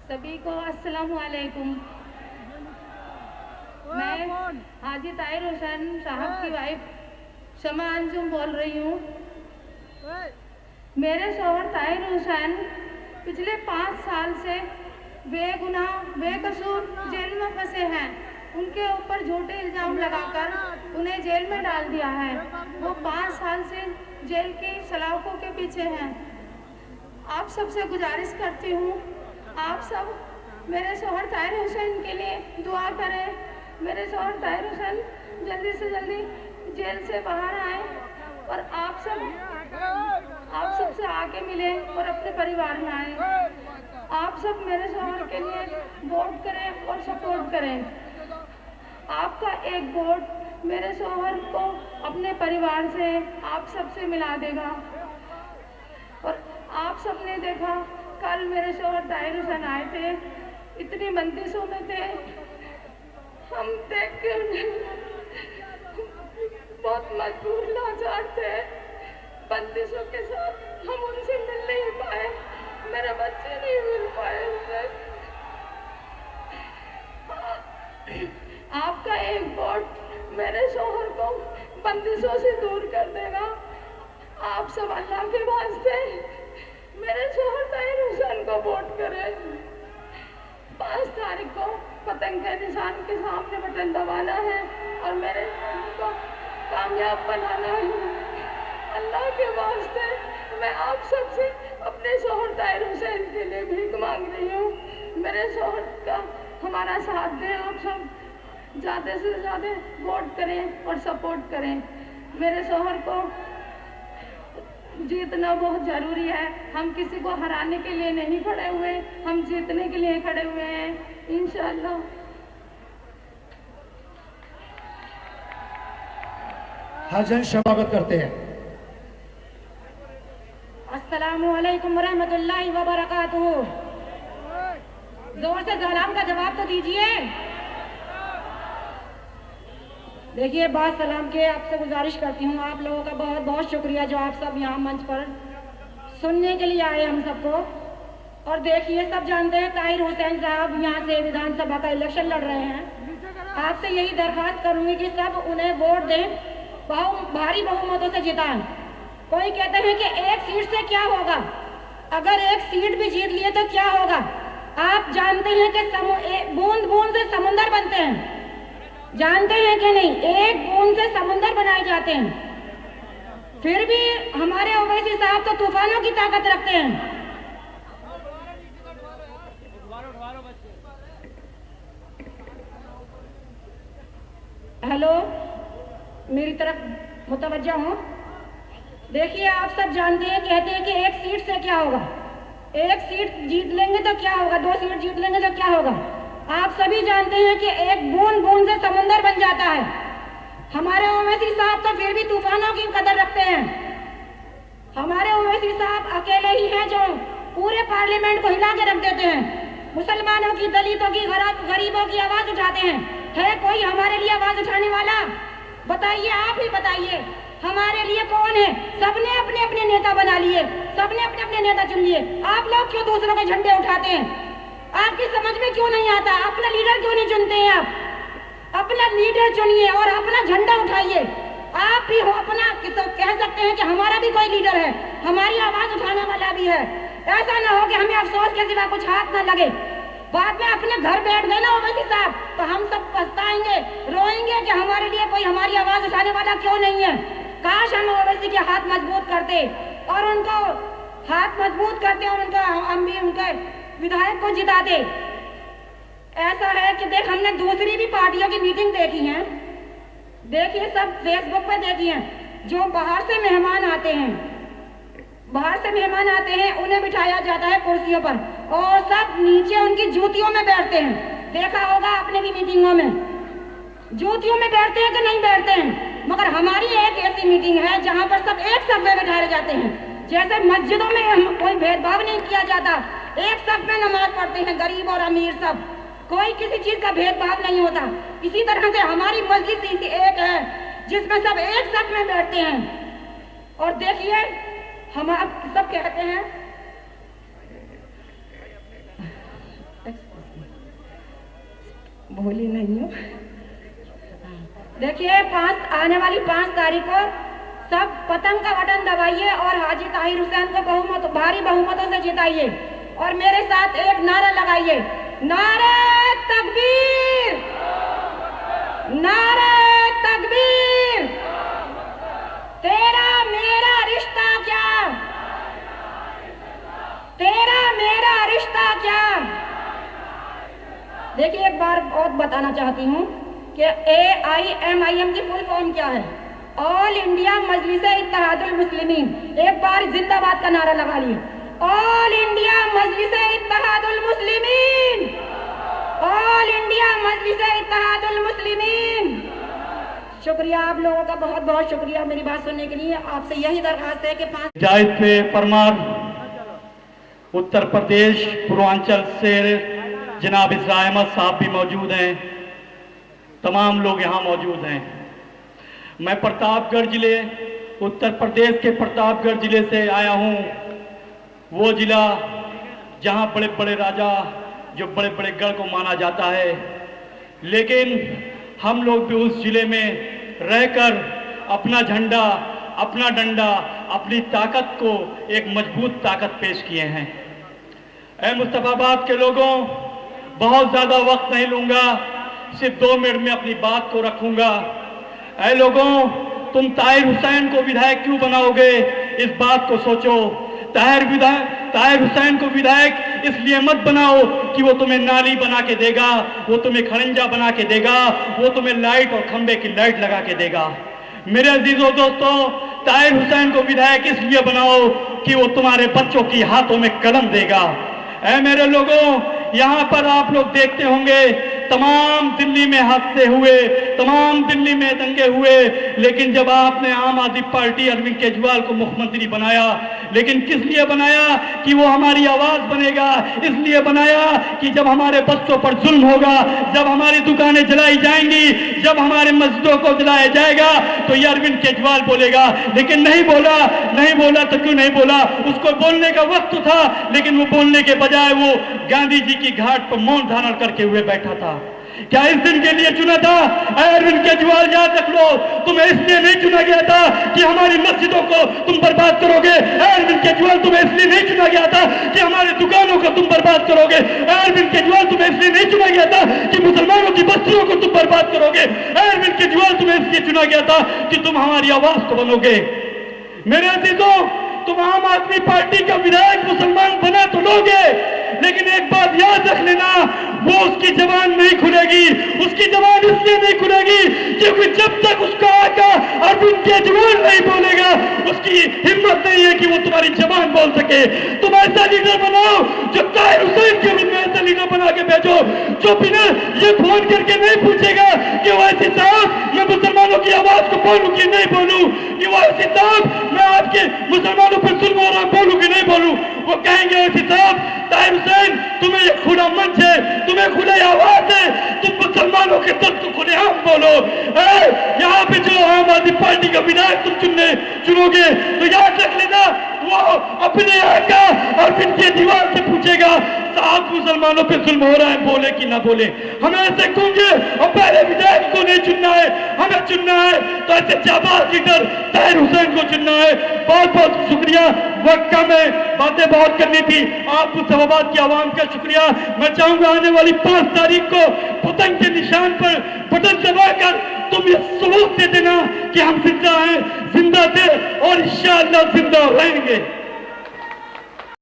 सभी को अस्सलाम वालेकुम। मैं हाजी ताहिर हुसैन साहब की वाइफ शमा अंजुम बोल रही हूँ। मेरे शौहर ताहिर हुसैन पिछले 5 साल से बेगुनाह बेकसूर जेल में फंसे हैं। उनके ऊपर झूठे इल्ज़ाम लगाकर उन्हें जेल में डाल दिया है। वो 5 साल से जेल की सलाखों के पीछे हैं। आप सबसे गुजारिश करती हूँ, आप सब मेरे शौहर ताहिर हुसैन के लिए दुआ करें। मेरे शौहर ताहिर हुसैन जल्दी से जल्दी जेल से बाहर आए और आप सबसे आके मिले और अपने परिवार में आए। आप सब मेरे शौहर के लिए वोट करें और सपोर्ट करें। आपका एक वोट मेरे शौहर को अपने परिवार से आप सबसे मिला देगा। और आप सबने देखा कल मेरे शौहर ताहिर हुसैन आए थे, इतनी बंदिशों में थे, हम देख के बहुत मजबूर लाचार थे। बंदिशों के साथ हम उनसे मिल नहीं पाए, मेरे बच्चे नहीं मिल पाए उनसे। आपका एक वोट मेरे शौहर को बंदिशों से दूर कर देगा। आप सब अल्लाह के वास्ते मेरे शौहर ताहिर हुसैन को वोट करें। 5 तारीख को पतंग के निशान के सामने बटन दबाना है और मेरे को कामयाब बनाना है। अल्लाह के वास्ते मैं आप सबसे अपने शौहर ताहिर हुसैन के लिए भीख मांग रही हूँ। मेरे शौहर का हमारा साथ दें। आप सब ज़्यादा से ज़्यादा वोट करें और सपोर्ट करें। मेरे शौहर को जीतना बहुत ज़रूरी है। हम किसी को हराने के लिए नहीं खड़े हुए, हम जीतने के लिए खड़े हुए हैं इंशाअल्लाह। हाजन स्वागत करते हैं। अस्सलामुअलैकुम वरहमतुल्लाहि वबरकातुहू। जोर से सलाम का जवाब तो दीजिए। देखिए, बात सलाम के आपसे गुजारिश करती हूँ, आप लोगों का बहुत बहुत शुक्रिया जो आप सब यहाँ मंच पर सुनने के लिए आए हम सबको। और देखिए, सब जानते हैं ताहिर हुसैन साहब यहाँ से विधानसभा का इलेक्शन लड़ रहे हैं। आपसे यही दरख्वास्त करूँगी कि सब उन्हें वोट दें, भारी बहुमतों से जिताएं। कोई कहते हैं कि एक सीट से क्या होगा, अगर एक सीट भी जीत लिए तो क्या होगा। आप जानते हैं कि बूंद बूंद से समुंदर बनते हैं, जानते हैं कि नहीं? एक बूंद से समुंदर बनाए जाते हैं। फिर भी हमारे ओवैसी साहब तो तूफानों की ताकत रखते हैं। हेलो, मेरी तरफ मुतवज्जा हो। देखिए, आप सब जानते हैं, कहते हैं कि एक सीट से क्या होगा, एक सीट जीत लेंगे तो क्या होगा, 2 सीट जीत लेंगे तो क्या होगा। आप सभी जानते हैं कि एक बूंद बूंद से समुंदर बन जाता है। हमारे ओवैसी साहब तो फिर भी तूफानों की कदर रखते हैं। हमारे ओवैसी साहब अकेले ही हैं जो पूरे पार्लियामेंट को हिला के रख देते हैं। मुसलमानों की, दलितों की, गरीबों की आवाज उठाते हैं। है कोई हमारे लिए आवाज उठाने वाला? बताइए, आप ही बताइए, हमारे लिए कौन है? सबने अपने अपने नेता बना लिए, सबने अपने अपने नेता चुन लिए। आप लोग क्यों दूसरों के झंडे उठाते हैं? आपकी समझ में क्यों नहीं आता? अपना लीडर क्यों नहीं चुनते हैं? आप अपना लीडर चुनिए और अपना झंडा उठाइए। आप भी हो अपना, कह सकते हैं कि हमारा भी कोई लीडर है, हमारी आवाज उठाने वाला भी है। ऐसा ना हो कि हमें अफसोस के सिवा कुछ हाथ ना लगे। बाद में अपने घर बैठ गए ना ओवैसी साहब, तो हम सब पछताएंगे, रोएंगे कि हमारे लिए कोई हमारी आवाज उठाने वाला क्यों नहीं है। काश हम ओवैसी के हाथ मजबूत करते और उनको हाथ मजबूत करते और हम भी उनके विधायक को जिताते। ऐसा है कि देख, हमने दूसरी भी पार्टियों की मीटिंग देखी है, देखिए, सब फेसबुक पे देखी है। जो बाहर से मेहमान आते हैं, उन्हें बिठाया जाता है कुर्सियों पर और सब नीचे उनकी जूतियों में बैठते हैं। देखा होगा आपने भी मीटिंगों में, जूतियों में बैठते हैं कि नहीं बैठते हैं। मगर हमारी एक ऐसी मीटिंग है जहाँ पर सब एक सब में बिठाए जाते हैं। जैसे मस्जिदों में कोई भेदभाव नहीं किया जाता, एक सब में नमाज पढ़ते हैं, गरीब और अमीर सब, कोई किसी चीज का भेदभाव नहीं होता। इसी तरह से हमारी मस्जिद एक है जिसमें सब एक साथ में बैठते हैं। और देखिए, हम आप सब कहते हैं भूली नहीं हूँ। देखिए आने वाली 5 तारीख को सब पतंग का बटन दबाइए और हाजी ताहिर हुसैन को भारी बहुमतों से जिताइए और मेरे साथ एक नारा लगाइए, नारे तकबीर, नारे तकबीर। तेरा मेरा रिश्ता क्या, तेरा मेरा रिश्ता क्या। देखिए एक बार और बताना चाहती हूँ कि AIMIM की फुल फॉर्म क्या है, ऑल इंडिया मजलिस इत्तेहादुल मुस्लिमीन। एक बार जिंदाबाद का नारा लगा लिए, ऑल इंडिया मजलिस इत्तेहादुल मुस्लिमीन, ऑल इंडिया मजलिस इत्तेहादुल मुस्लिमीन। शुक्रिया आप लोगों का, बहुत बहुत शुक्रिया मेरी बात सुनने के लिए। आपसे यही दरखास्त है कि 5 जायद पे परमार उत्तर प्रदेश पूर्वांचल से जनाब इसरार अहमद साहब भी मौजूद हैं, तमाम लोग यहाँ मौजूद हैं। मैं प्रतापगढ़ जिले, उत्तर प्रदेश के प्रतापगढ़ जिले से आया हूँ, वो जिला जहाँ बड़े बड़े राजा, जो बड़े बड़े गढ़ को माना जाता है, लेकिन हम लोग भी उस जिले में रहकर अपना झंडा, अपना डंडा, अपनी ताकत को एक मजबूत ताकत पेश किए हैं। ऐ मुस्तफाबाद के लोगों, बहुत ज़्यादा वक्त नहीं लूँगा, सिर्फ 2 मिनट में अपनी बात को रखूँगा। ऐ लोगों, तुम ताहिर हुसैन को विधायक क्यों बनाओगे, इस बात को सोचो। ताहिर हुसैन को विधायक इसलिए मत बनाओ कि वो तुम्हें नाली बना के देगा, वो तुम्हें खड़ंजा बना के देगा, वो तुम्हें लाइट और खंबे की लाइट लगा के देगा। मेरे अजीजों दोस्तों, ताहिर हुसैन को विधायक इसलिए बनाओ कि वो तुम्हारे बच्चों की हाथों में कलम देगा। ऐ मेरे लोगों, यहाँ पर आप लोग देखते होंगे तमाम दिल्ली में हादसे हुए, तमाम दिल्ली में दंगे हुए, लेकिन जब आपने आम आदमी पार्टी अरविंद केजरीवाल को मुख्यमंत्री बनाया, लेकिन किस लिए बनाया कि वो हमारी आवाज बनेगा, इसलिए बनाया कि जब हमारे बच्चों पर जुल्म होगा, जब हमारी दुकानें जलाई जाएंगी, जब हमारे मस्जिदों को जलाया जाएगा, तो ये अरविंद केजरीवाल बोलेगा। लेकिन नहीं बोला तो क्यों नहीं बोला, उसको बोलने का वक्त था, लेकिन वो बोलने के बजाय वो गांधी जी की घाट पर मौन धारण करके हुए बैठा था। क्या इस दिन के लिए चुना था? अरविंद केजरीवाल याद रख लो, तुम्हें इसलिए नहीं चुना गया था कि हमारी मस्जिदों को तुम बर्बाद करोगे। अरविंद केजरीवाल तुम्हें इसलिए नहीं चुना गया था कि हमारी दुकानों को तुम बर्बाद करोगे। अरविंद केजरीवाल तुम्हें इसलिए नहीं चुना गया था कि मुसलमानों की बस्तियों को तुम बर्बाद करोगे। अरविंद केजरीवाल तुम्हें इसलिए चुना गया था कि तुम हमारी आवाज को बनोगे। मेरे अजीजों, तुम आम आदमी पार्टी का विधायक मुसलमान बना तो लोगे, लेकिन एक बात याद रख लेना, वो उसकी जबान नहीं खुलेगी। उसकी जबान इसलिए नहीं खुलेगी क्योंकि जब तक उसका आका अरविंद केजरीवाल नहीं बोलेगा, उसकी हिम्मत नहीं है कि वो तुम्हारी जबान बोल सके। तुम ऐसा लीडर बनाओ जो ताहिर हुसैन के भी ऐसा लीडर बना के भेजो जो बिना ये फोन करके नहीं पूछेगा कि वैसे साहब मैं मुसलमानों की आवाज को बोलूं कि नहीं बोलूं, कि वैसे साहब मैं आपके मुसलमानों पर जुल्म हो रहा बोलूं कि नहीं बोलूं। वो कहेंगे वैसे साहब ताहिर हुसैन तुम्हें ये खुला मंच है, तुम्हें खुले आवाज है, तुम मुसलमानों के दर्द को खुलेआम बोलो। यहाँ पे जो आम आदमी पार्टी का विधायक तुम चुनोगे तो याद रख लेना, वो अपने आका अरविंद केजरीवाल से पूछेगा साहब मुसलमानों पे जुल्म हो रहा है, बोले कि ना बोले। हमें ऐसे कहोगे और पहले विधायक को नहीं चुनना है, हमें चुनना है तो ऐसे जाबाज लीडर ताहिर हुसैन को चुनना है। बहुत बहुत शुक्रिया, वक्त कम है, बातें बहुत करनी थी। आप मुस्तफाबाद की आवाम का शुक्रिया। मैं चाहूंगा आने वाली 5 तारीख को पतंग के निशान पर बटन दबाकर तुम ये सबूत दे देना कि हम जिंदा हैं, जिंदा थे और इंशाअल्लाह जिंदा रहेंगे।